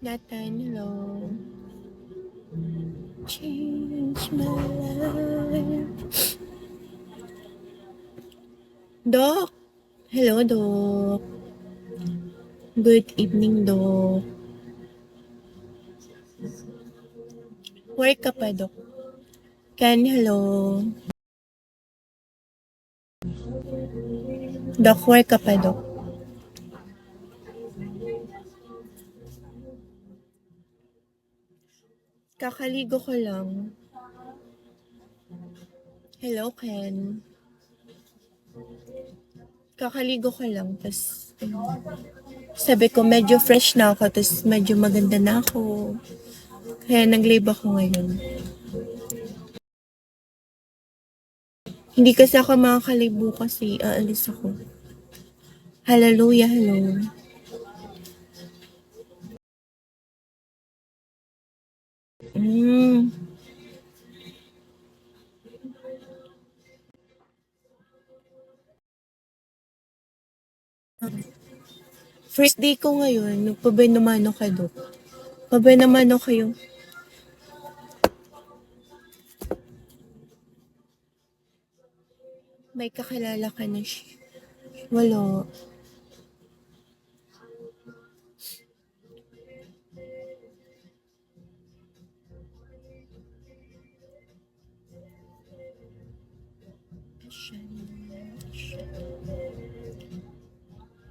Nathan, hello. Change my life. Doc! Hello, Doc. Good evening, Doc. Work ka pa, Doc? Ken, hello. Doc, work ka pa, Doc? Kakaligo ko lang. Hello, Ken. Kakaligo ko lang, tas sabi ko medyo fresh na ako, tas medyo maganda na ako. Kaya nag-live ako ngayon. Hindi kasi ako makakalive bukas aalis ako. Hallelujah, hello. First day ko ngayon, pabay naman ako kayo. Pabay naman ako kayo. May kakilala ka na siya. Wala.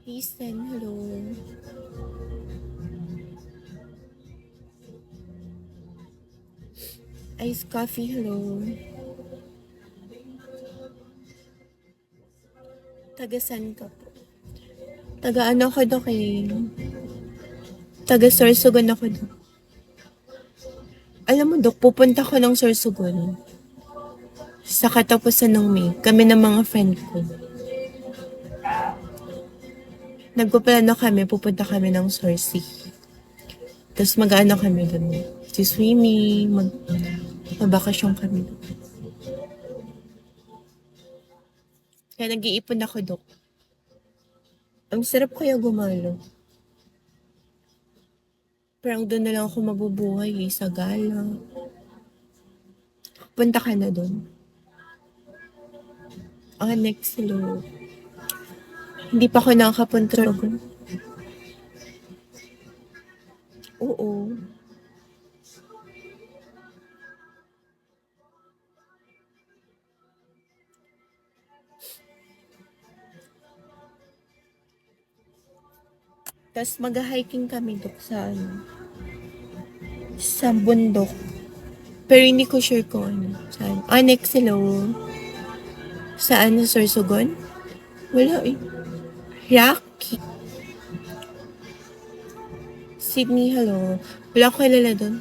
Ethan, hello. Ice coffee, hello. Taga saan ka po? Taga ano ko do kay? Taga Sorsogon ako do. Alam mo, Dok, pupunta ko ng Sorsogon. Sa katapusan ng May, kami ng mga friend ko. Nagpaplano kami, pupunta kami ng Sorsi. Tapos mag-ano kami doon. Swimming, magbakasyon kami doon. Kaya nag-iipon ako, Dok. Ang sarap kaya gumalo. Parang doon na lang ako mabubuhay sa gala. Punta ka na doon. Next, hello. Hindi pa ako nakakapunta doon. Oo. Tapos mag-hiking kami, Dok, sa bundok. Pero hindi ko sure kung ano. Saan? Next, hello. Saan? Sa Sorsogon? Wala eh. Rocky. Sydney, hello. Wala ko kilala doon.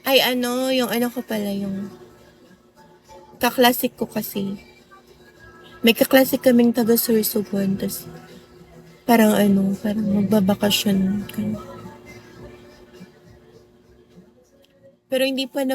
Ay, yung ano ko pala, yung kaklasik ko kasi. May kaklasik kaming taga Sorsogon, tas parang magbabakasyon kami. Pero hindi pa na